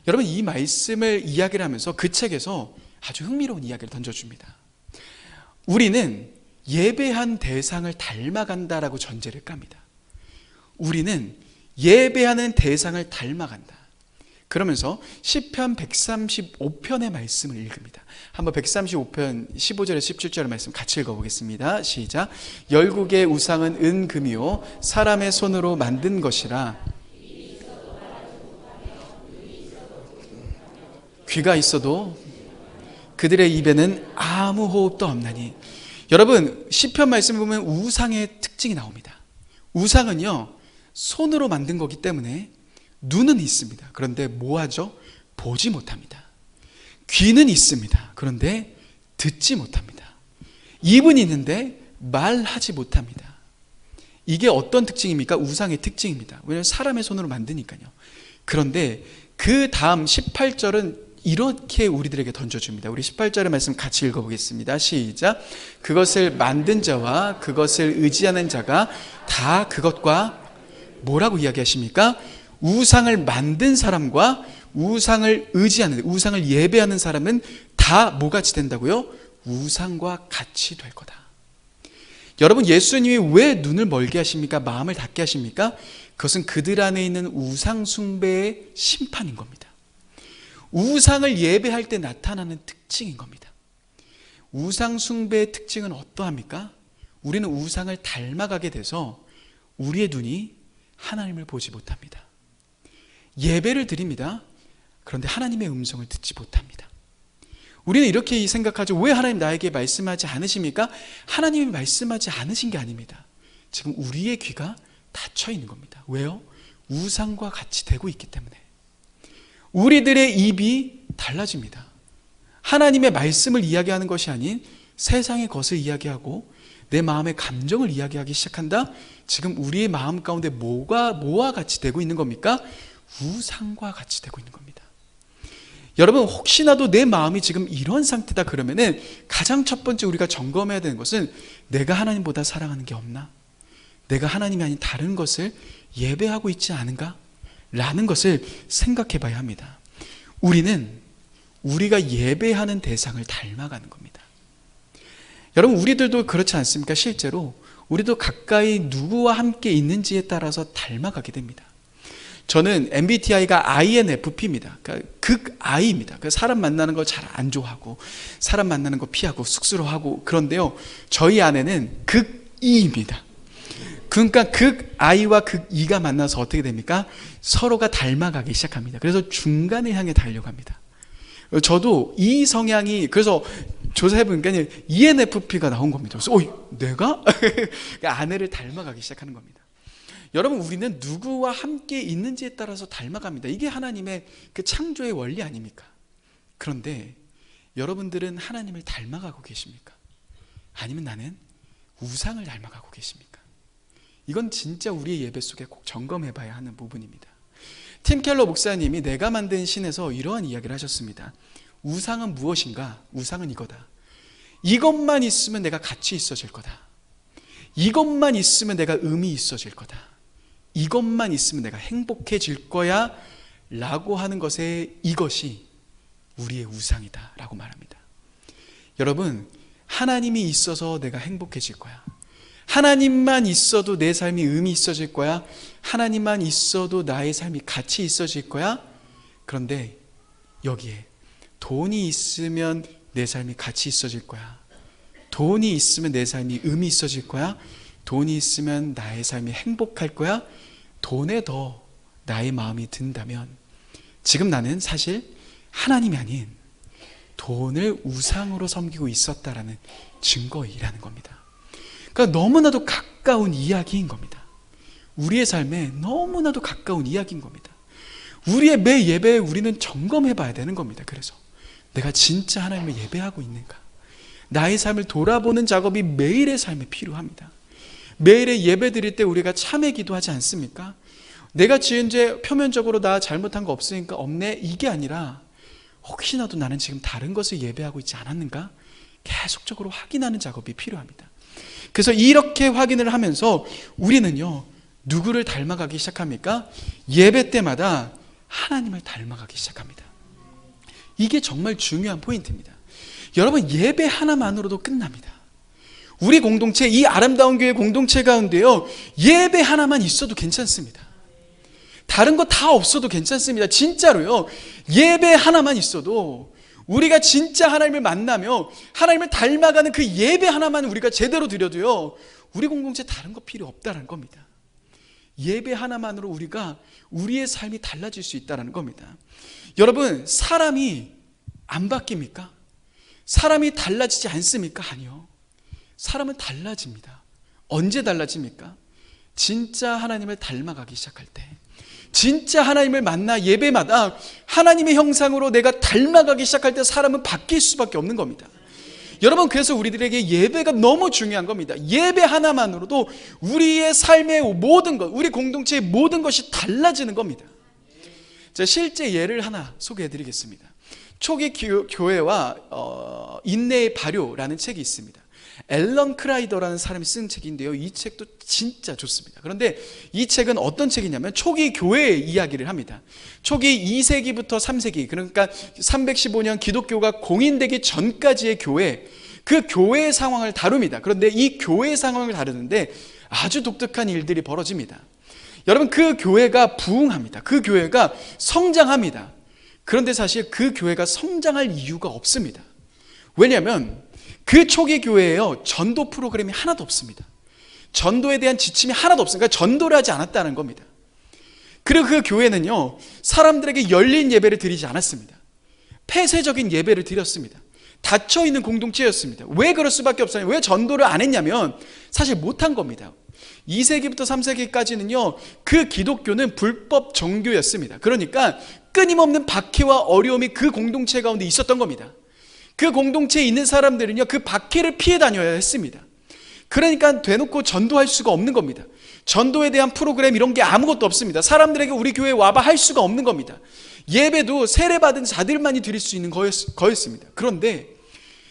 여러분, 이 말씀을 이야기를 하면서 그 책에서 아주 흥미로운 이야기를 던져줍니다. 우리는 예배한 대상을 닮아간다라고 전제를 깝니다. 우리는 예배하는 대상을 닮아간다. 그러면서 시편 135편의 말씀을 읽습니다. 한번 135편 15절에서 17절의 말씀 같이 읽어보겠습니다. 시작. 열국의 우상은 은금이요 사람의 손으로 만든 것이라 귀가 있어도 그들의 입에는 아무 호흡도 없나니. 여러분, 시편 말씀을 보면 우상의 특징이 나옵니다. 우상은요, 손으로 만든 거기 때문에 눈은 있습니다. 그런데 뭐하죠? 보지 못합니다. 귀는 있습니다. 그런데 듣지 못합니다. 입은 있는데 말하지 못합니다. 이게 어떤 특징입니까? 우상의 특징입니다. 왜냐하면 사람의 손으로 만드니까요. 그런데 그 다음 18절은 이렇게 우리들에게 던져줍니다. 우리 18절의 말씀 같이 읽어보겠습니다. 시작. 그것을 만든 자와 그것을 의지하는 자가 다 그것과 뭐라고 이야기하십니까? 우상을 만든 사람과 우상을 의지하는, 우상을 예배하는 사람은 다 뭐같이 된다고요? 우상과 같이 될 거다. 여러분, 예수님이 왜 눈을 멀게 하십니까? 마음을 닫게 하십니까? 그것은 그들 안에 있는 우상 숭배의 심판인 겁니다. 우상을 예배할 때 나타나는 특징인 겁니다. 우상 숭배의 특징은 어떠합니까? 우리는 우상을 닮아가게 돼서 우리의 눈이 하나님을 보지 못합니다. 예배를 드립니다. 그런데 하나님의 음성을 듣지 못합니다. 우리는 이렇게 생각하죠. 왜 하나님 나에게 말씀하지 않으십니까? 하나님이 말씀하지 않으신 게 아닙니다. 지금 우리의 귀가 닫혀 있는 겁니다. 왜요? 우상과 같이 되고 있기 때문에. 우리들의 입이 달라집니다. 하나님의 말씀을 이야기하는 것이 아닌 세상의 것을 이야기하고 내 마음의 감정을 이야기하기 시작한다? 지금 우리의 마음 가운데 뭐와 같이 되고 있는 겁니까? 우상과 같이 되고 있는 겁니다. 여러분, 혹시나도 내 마음이 지금 이런 상태다 그러면은 가장 첫 번째 우리가 점검해야 되는 것은 내가 하나님보다 사랑하는 게 없나? 내가 하나님이 아닌 다른 것을 예배하고 있지 않은가? 라는 것을 생각해 봐야 합니다. 우리는 우리가 예배하는 대상을 닮아가는 겁니다. 여러분, 우리들도 그렇지 않습니까? 실제로 우리도 가까이 누구와 함께 있는지에 따라서 닮아가게 됩니다. 저는 MBTI가 INFP입니다. 그러니까 극I입니다. 사람 만나는 걸 잘 안 좋아하고 사람 만나는 거 피하고 쑥스러워하고 그런데요, 저희 아내는 극E입니다. 그러니까 극I와 극E가 만나서 어떻게 됩니까? 서로가 닮아가기 시작합니다. 그래서 중간을 향해 달려갑니다. 저도 이 성향이, 그래서 조사해보니까 ENFP가 나온 겁니다. 그래서 내가? 그러니까 아내를 닮아가기 시작하는 겁니다. 여러분, 우리는 누구와 함께 있는지에 따라서 닮아갑니다. 이게 하나님의 그 창조의 원리 아닙니까? 그런데 여러분들은 하나님을 닮아가고 계십니까? 아니면 나는 우상을 닮아가고 계십니까? 이건 진짜 우리의 예배 속에 꼭 점검해 봐야 하는 부분입니다. 팀 켈러 목사님이 내가 만든 신에서 이러한 이야기를 하셨습니다. 우상은 무엇인가? 우상은 이거다. 이것만 있으면 내가 가치 있어질 거다. 이것만 있으면 내가 의미 있어질 거다. 이것만 있으면 내가 행복해질 거야 라고 하는 것에 이것이 우리의 우상이다 라고 말합니다. 여러분, 하나님이 있어서 내가 행복해질 거야. 하나님만 있어도 내 삶이 의미 있어질 거야. 하나님만 있어도 나의 삶이 가치 있어질 거야. 그런데 여기에 돈이 있으면 내 삶이 가치 있어질 거야. 돈이 있으면 내 삶이 의미 있어질 거야. 돈이 있으면 나의 삶이 행복할 거야. 돈에 더 나의 마음이 든다면 지금 나는 사실 하나님이 아닌 돈을 우상으로 섬기고 있었다라는 증거이라는 겁니다. 그러니까 너무나도 가까운 이야기인 겁니다. 우리의 삶에 너무나도 가까운 이야기인 겁니다. 우리의 매 예배에 우리는 점검해 봐야 되는 겁니다. 그래서 내가 진짜 하나님을 예배하고 있는가? 나의 삶을 돌아보는 작업이 매일의 삶에 필요합니다. 매일의 예배 드릴 때 우리가 참회 기도하지 않습니까? 내가 지은 죄 표면적으로 나 잘못한 거 없으니까 없네, 이게 아니라 혹시나도 나는 지금 다른 것을 예배하고 있지 않았는가? 계속적으로 확인하는 작업이 필요합니다. 그래서 이렇게 확인을 하면서 우리는요, 누구를 닮아가기 시작합니까? 예배 때마다 하나님을 닮아가기 시작합니다. 이게 정말 중요한 포인트입니다. 여러분, 예배 하나만으로도 끝납니다. 우리 공동체, 이 아름다운 교회 공동체 가운데요, 예배 하나만 있어도 괜찮습니다. 다른 거 다 없어도 괜찮습니다. 진짜로요, 예배 하나만 있어도 우리가 진짜 하나님을 만나며 하나님을 닮아가는 그 예배 하나만 우리가 제대로 드려도요, 우리 공동체 다른 거 필요 없다는 겁니다. 예배 하나만으로 우리가 우리의 삶이 달라질 수 있다는 겁니다. 여러분, 사람이 안 바뀝니까? 사람이 달라지지 않습니까? 아니요. 사람은 달라집니다. 언제 달라집니까? 진짜 하나님을 닮아가기 시작할 때, 진짜 하나님을 만나 예배마다 하나님의 형상으로 내가 닮아가기 시작할 때 사람은 바뀔 수밖에 없는 겁니다. 여러분, 그래서 우리들에게 예배가 너무 중요한 겁니다. 예배 하나만으로도 우리의 삶의 모든 것, 우리 공동체의 모든 것이 달라지는 겁니다. 제가 실제 예를 하나 소개해 드리겠습니다. 초기 교회와 인내의 발효라는 책이 있습니다. 앨런 크라이더라는 사람이 쓴 책인데요, 이 책도 진짜 좋습니다. 그런데 이 책은 어떤 책이냐면 초기 교회의 이야기를 합니다. 초기 2세기부터 3세기, 그러니까 315년 기독교가 공인되기 전까지의 교회, 그 교회의 상황을 다룹니다. 그런데 이 교회의 상황을 다루는데 아주 독특한 일들이 벌어집니다. 여러분, 그 교회가 부흥합니다. 그 교회가 성장합니다. 그런데 사실 그 교회가 성장할 이유가 없습니다. 왜냐하면 그 초기 교회에요, 전도 프로그램이 하나도 없습니다. 전도에 대한 지침이 하나도 없으니까 전도를 하지 않았다는 겁니다. 그리고 그 교회는요, 사람들에게 열린 예배를 드리지 않았습니다. 폐쇄적인 예배를 드렸습니다. 닫혀있는 공동체였습니다. 왜 그럴 수밖에 없어요? 왜 전도를 안 했냐면 사실 못한 겁니다. 2세기부터 3세기까지는요, 그 기독교는 불법 종교였습니다. 그러니까 끊임없는 박해와 어려움이 그 공동체 가운데 있었던 겁니다. 그 공동체에 있는 사람들은요, 그 박해를 피해 다녀야 했습니다. 그러니까 대놓고 전도할 수가 없는 겁니다. 전도에 대한 프로그램 이런 게 아무것도 없습니다. 사람들에게 우리 교회에 와봐 할 수가 없는 겁니다. 예배도 세례받은 자들만이 드릴 수 있는 거였습니다. 그런데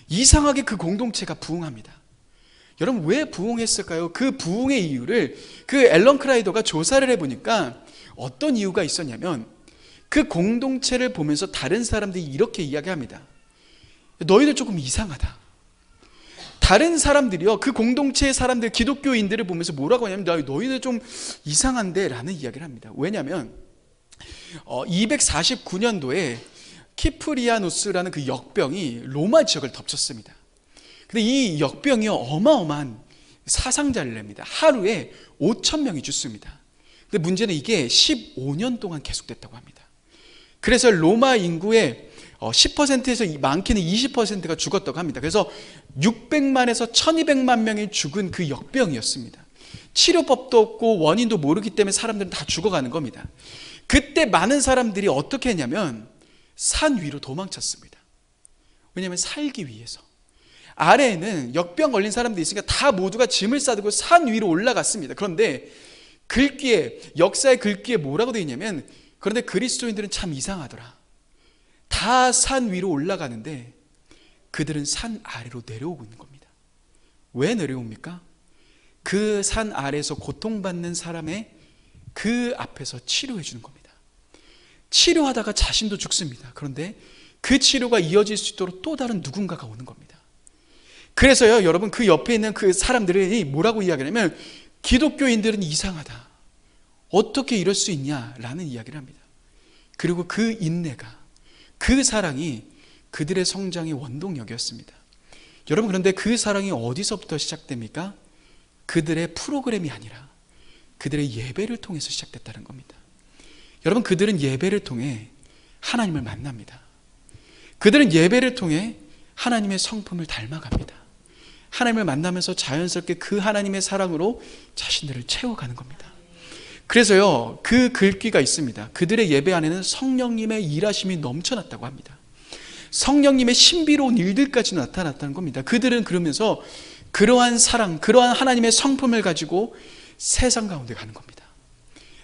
이상하게 그 공동체가 부흥합니다. 여러분 왜 부흥했을까요? 그 부흥의 이유를 그 앨런 크라이더가 조사를 해보니까 어떤 이유가 있었냐면 그 공동체를 보면서 다른 사람들이 이렇게 이야기합니다. 너희들 조금 이상하다. 다른 사람들이요, 그 공동체의 사람들, 기독교인들을 보면서 뭐라고 하냐면 너희들 좀 이상한데 라는 이야기를 합니다. 왜냐하면 249년도에 키프리아누스라는 그 역병이 로마 지역을 덮쳤습니다. 근데 이 역병이 어마어마한 사상자를 냅니다. 하루에 5,000명이 죽습니다. 근데 문제는 이게 15년 동안 계속됐다고 합니다. 그래서 로마 인구의 10%에서 많게는 20%가 죽었다고 합니다. 그래서 600만에서 1200만 명이 죽은 그 역병이었습니다. 치료법도 없고 원인도 모르기 때문에 사람들은 다 죽어가는 겁니다. 그때 많은 사람들이 어떻게 했냐면 산 위로 도망쳤습니다. 왜냐하면 살기 위해서. 아래에는 역병 걸린 사람들이 있으니까 다 모두가 짐을 싸들고 산 위로 올라갔습니다. 그런데 글귀에, 역사의 글귀에 뭐라고 되어 있냐면, 그런데 그리스도인들은 참 이상하더라. 다 산 위로 올라가는데 그들은 산 아래로 내려오고 있는 겁니다. 왜 내려옵니까? 그 산 아래에서 고통받는 사람의 그 앞에서 치료해 주는 겁니다. 치료하다가 자신도 죽습니다. 그런데 그 치료가 이어질 수 있도록 또 다른 누군가가 오는 겁니다. 그래서요, 여러분, 그 옆에 있는 그 사람들이 뭐라고 이야기하냐면 기독교인들은 이상하다. 어떻게 이럴 수 있냐라는 이야기를 합니다. 그리고 그 인내가, 그 사랑이 그들의 성장의 원동력이었습니다. 여러분, 그런데 그 사랑이 어디서부터 시작됩니까? 그들의 프로그램이 아니라 그들의 예배를 통해서 시작됐다는 겁니다. 여러분, 그들은 예배를 통해 하나님을 만납니다. 그들은 예배를 통해 하나님의 성품을 닮아갑니다. 하나님을 만나면서 자연스럽게 그 하나님의 사랑으로 자신들을 채워가는 겁니다. 그래서요, 그 글귀가 있습니다. 그들의 예배 안에는 성령님의 일하심이 넘쳐났다고 합니다. 성령님의 신비로운 일들까지 나타났다는 겁니다. 그들은 그러면서 그러한 사랑, 그러한 하나님의 성품을 가지고 세상 가운데 가는 겁니다.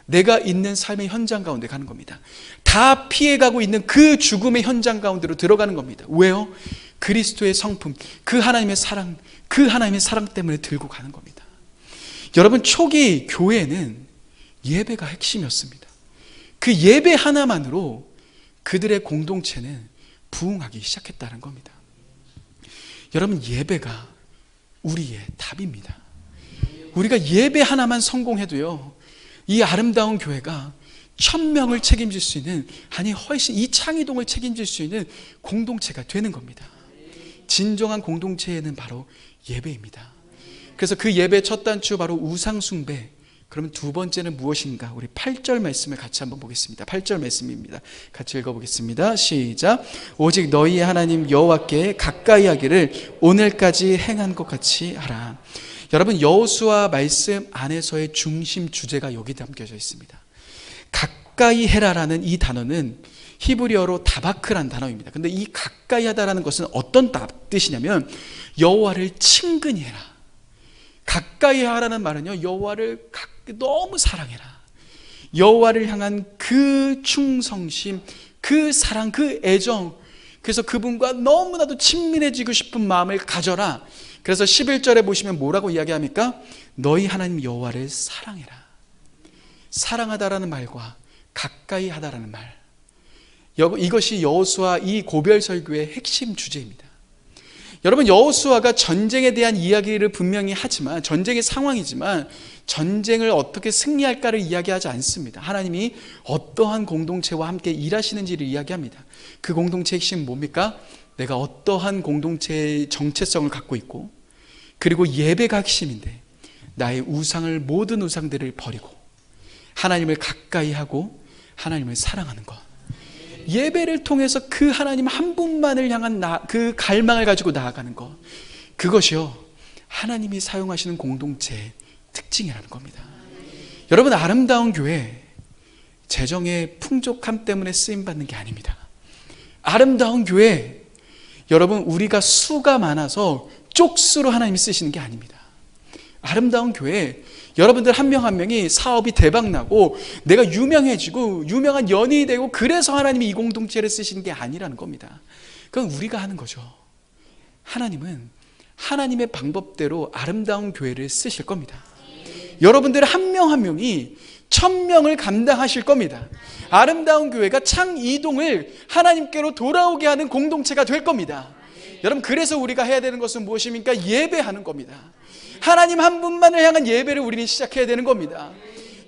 내가 있는 삶의 현장 가운데 가는 겁니다. 다 피해가고 있는 그 죽음의 현장 가운데로 들어가는 겁니다. 왜요? 그리스도의 성품, 그 하나님의 사랑, 그 하나님의 사랑 때문에 들고 가는 겁니다. 여러분, 초기 교회는 예배가 핵심이었습니다. 그 예배 하나만으로 그들의 공동체는 부흥하기 시작했다는 겁니다. 여러분, 예배가 우리의 답입니다. 우리가 예배 하나만 성공해도요, 이 아름다운 교회가 1000명을 책임질 수 있는, 아니 훨씬 이 창의동을 책임질 수 있는 공동체가 되는 겁니다. 진정한 공동체에는 바로 예배입니다. 그래서 그 예배의 첫 단추 바로 우상숭배. 그러면 두 번째는 무엇인가? 우리 8절 말씀을 같이 한번 보겠습니다. 8절 말씀입니다. 같이 읽어보겠습니다. 시작. 오직 너희의 하나님 여호와께 가까이 하기를 오늘까지 행한 것 같이 하라. 여러분, 여호수아 말씀 안에서의 중심 주제가 여기 담겨져 있습니다. 가까이 해라라는 이 단어는 히브리어로 다바크란 단어입니다. 근데 이 가까이 하다라는 것은 어떤 뜻이냐면 여호와를 친근히 해라. 가까이 하라는 말은요, 여호와를 너무 사랑해라. 여호와를 향한 그 충성심, 그 사랑, 그 애정, 그래서 그분과 너무나도 친밀해지고 싶은 마음을 가져라. 그래서 11절에 보시면 뭐라고 이야기합니까? 너희 하나님 여호와를 사랑해라. 사랑하다라는 말과 가까이 하다라는 말, 이것이 여호수아 이 고별 설교의 핵심 주제입니다. 여러분, 여호수아가 전쟁에 대한 이야기를 분명히 하지만, 전쟁의 상황이지만 전쟁을 어떻게 승리할까를 이야기하지 않습니다. 하나님이 어떠한 공동체와 함께 일하시는지를 이야기합니다. 그 공동체의 핵심은 뭡니까? 내가 어떠한 공동체의 정체성을 갖고 있고, 그리고 예배가 핵심인데 나의 우상을, 모든 우상들을 버리고 하나님을 가까이 하고 하나님을 사랑하는 것, 예배를 통해서 그 하나님 한 분만을 향한 그 갈망을 가지고 나아가는 것, 그것이요 하나님이 사용하시는 공동체의 특징이라는 겁니다. 여러분, 아름다운 교회 재정의 풍족함 때문에 쓰임받는 게 아닙니다. 아름다운 교회, 여러분, 우리가 수가 많아서 쪽수로 하나님이 쓰시는 게 아닙니다. 아름다운 교회, 여러분들 한 명 한 명이 사업이 대박나고 내가 유명해지고 유명한 연예인이 되고 그래서 하나님이 이 공동체를 쓰시는 게 아니라는 겁니다. 그건 우리가 하는 거죠. 하나님은 하나님의 방법대로 아름다운 교회를 쓰실 겁니다. 여러분들 한 명 한 명이 1000명을 감당하실 겁니다. 아름다운 교회가 창 이동을 하나님께로 돌아오게 하는 공동체가 될 겁니다. 여러분, 그래서 우리가 해야 되는 것은 무엇입니까? 예배하는 겁니다. 하나님 한 분만을 향한 예배를 우리는 시작해야 되는 겁니다.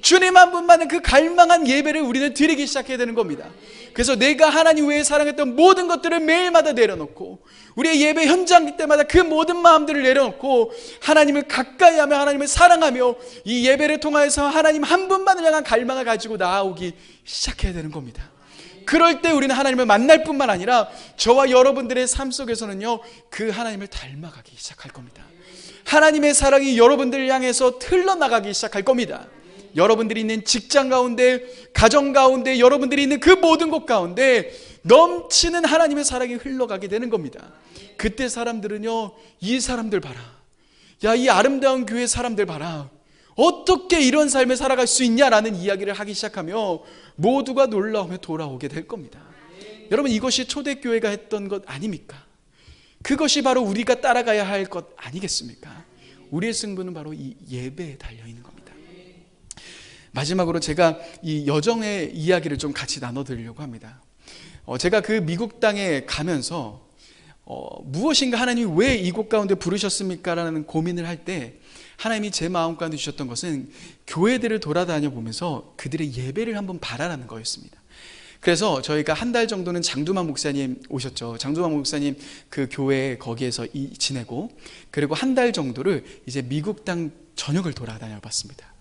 주님 한 분만은 그 갈망한 예배를 우리는 드리기 시작해야 되는 겁니다. 그래서 내가 하나님 외에 사랑했던 모든 것들을 매일마다 내려놓고, 우리의 예배 현장 때마다 그 모든 마음들을 내려놓고 하나님을 가까이 하며 하나님을 사랑하며 이 예배를 통하여서 하나님 한 분만을 향한 갈망을 가지고 나아오기 시작해야 되는 겁니다. 그럴 때 우리는 하나님을 만날 뿐만 아니라 저와 여러분들의 삶 속에서는요, 그 하나님을 닮아가기 시작할 겁니다. 하나님의 사랑이 여러분들을 향해서 흘러나가기 시작할 겁니다. 여러분들이 있는 직장 가운데, 가정 가운데, 여러분들이 있는 그 모든 곳 가운데 넘치는 하나님의 사랑이 흘러가게 되는 겁니다. 그때 사람들은요, 이 사람들 봐라, 야, 이 아름다운 교회 사람들 봐라, 어떻게 이런 삶을 살아갈 수 있냐라는 이야기를 하기 시작하며 모두가 놀라우며 돌아오게 될 겁니다. 여러분, 이것이 초대교회가 했던 것 아닙니까? 그것이 바로 우리가 따라가야 할 것 아니겠습니까? 우리의 승부는 바로 이 예배에 달려있는 겁니다. 마지막으로 제가 이 여정의 이야기를 좀 같이 나눠드리려고 합니다. 제가 그 미국 땅에 가면서 무엇인가 하나님이 왜 이곳 가운데 부르셨습니까? 라는 고민을 할 때 하나님이 제 마음 가운데 주셨던 것은 교회들을 돌아다녀 보면서 그들의 예배를 한번 바라라는 거였습니다. 그래서 저희가 한 달 정도는 장두만 목사님 오셨죠. 장두만 목사님 그 교회 거기에서 지내고, 그리고 한 달 정도를 이제 미국 땅 전역을 돌아다녀 봤습니다.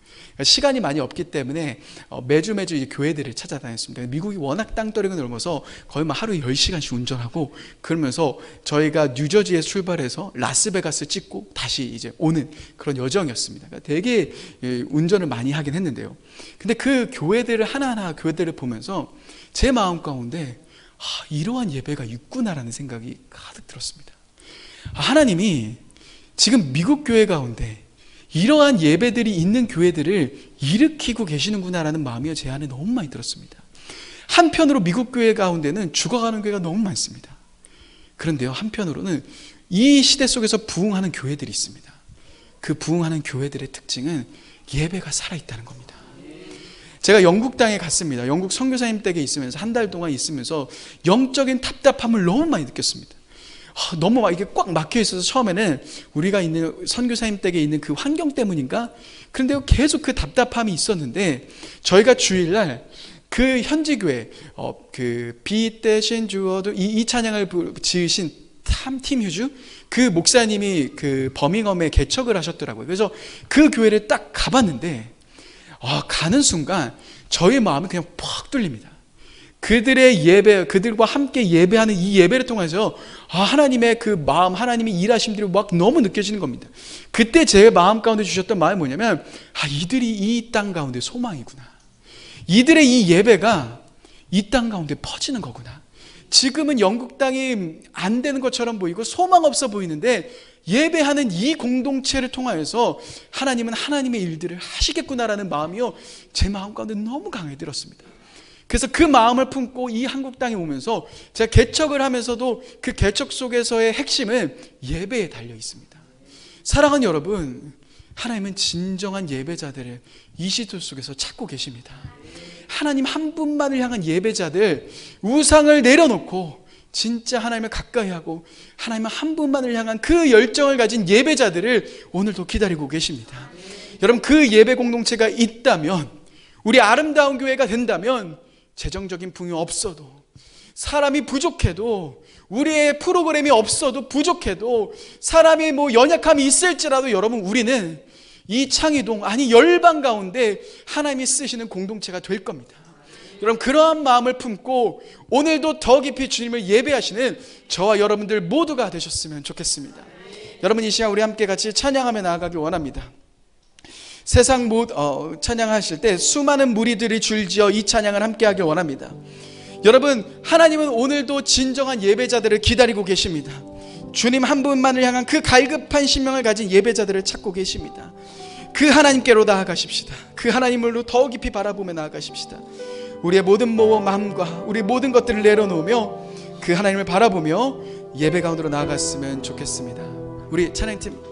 시간이 많이 없기 때문에 매주 이제 교회들을 찾아다녔습니다. 미국이 워낙 땅덩이가 넓어서 거의 하루에 10시간씩 운전하고, 그러면서 저희가 뉴저지에서 출발해서 라스베가스 찍고 다시 이제 오는 그런 여정이었습니다. 그러니까 되게 운전을 많이 하긴 했는데요. 근데 그 교회들을 하나하나 교회들을 보면서 제 마음 가운데 이러한 예배가 있구나라는 생각이 가득 들었습니다. 하나님이 지금 미국 교회 가운데 이러한 예배들이 있는 교회들을 일으키고 계시는구나라는 마음이 제 안에 너무 많이 들었습니다. 한편으로 미국 교회 가운데는 죽어가는 교회가 너무 많습니다. 그런데요, 한편으로는 이 시대 속에서 부흥하는 교회들이 있습니다. 그 부흥하는 교회들의 특징은 예배가 살아있다는 겁니다. 제가 영국 땅에 갔습니다. 영국 선교사님 댁에 있으면서 한 달 동안 있으면서 영적인 답답함을 너무 많이 느꼈습니다. 너무 막 이게 꽉 막혀 있어서 처음에는 우리가 있는 선교사님 댁에 있는 그 환경 때문인가? 그런데 계속 그 답답함이 있었는데, 저희가 주일날 그 현지교회 그 비 대신 주어도 이 찬양을 지으신 팀 휴즈 그 목사님이 그 버밍엄에 개척을 하셨더라고요. 그래서 그 교회를 딱 가봤는데 가는 순간 저의 마음이 그냥 팍 뚫립니다. 그들의 예배, 그들과 함께 예배하는 이 예배를 통해서 하나님의 그 마음, 하나님의 일하심들이 막 너무 느껴지는 겁니다. 그때 제 마음 가운데 주셨던 마음이 뭐냐면, 이들이 이 땅 가운데 소망이구나. 이들의 이 예배가 이 땅 가운데 퍼지는 거구나. 지금은 영국 땅이 안 되는 것처럼 보이고 소망 없어 보이는데, 예배하는 이 공동체를 통하여서 하나님은 하나님의 일들을 하시겠구나라는 마음이요, 제 마음 가운데 너무 강하게 들었습니다. 그래서 그 마음을 품고 이 한국 땅에 오면서 제가 개척을 하면서도 그 개척 속에서의 핵심은 예배에 달려 있습니다. 사랑하는 여러분, 하나님은 진정한 예배자들을 이 시대 속에서 찾고 계십니다. 하나님 한 분만을 향한 예배자들, 우상을 내려놓고 진짜 하나님을 가까이 하고 하나님 한 분만을 향한 그 열정을 가진 예배자들을 오늘도 기다리고 계십니다. 여러분, 그 예배 공동체가 있다면, 우리 아름다운 교회가 된다면, 재정적인 부흥이 없어도, 사람이 부족해도, 우리의 프로그램이 없어도 부족해도, 사람이 연약함이 있을지라도 여러분, 우리는 이 창이동, 아니 열방 가운데 하나님이 쓰시는 공동체가 될 겁니다. 여러분, 그러한 마음을 품고 오늘도 더 깊이 주님을 예배하시는 저와 여러분들 모두가 되셨으면 좋겠습니다. 여러분, 이 시간 우리 함께 같이 찬양하며 나아가길 원합니다. 세상 찬양하실 때 수많은 무리들이 줄지어 이 찬양을 함께 하길 원합니다. 여러분, 하나님은 오늘도 진정한 예배자들을 기다리고 계십니다. 주님 한 분만을 향한 그 갈급한 심령을 가진 예배자들을 찾고 계십니다. 그 하나님께로 나아가십시다. 그 하나님으로 더 깊이 바라보며 나아가십시다. 우리의 모든 마음과 우리 모든 것들을 내려놓으며 그 하나님을 바라보며 예배 가운데로 나아갔으면 좋겠습니다. 우리 찬양팀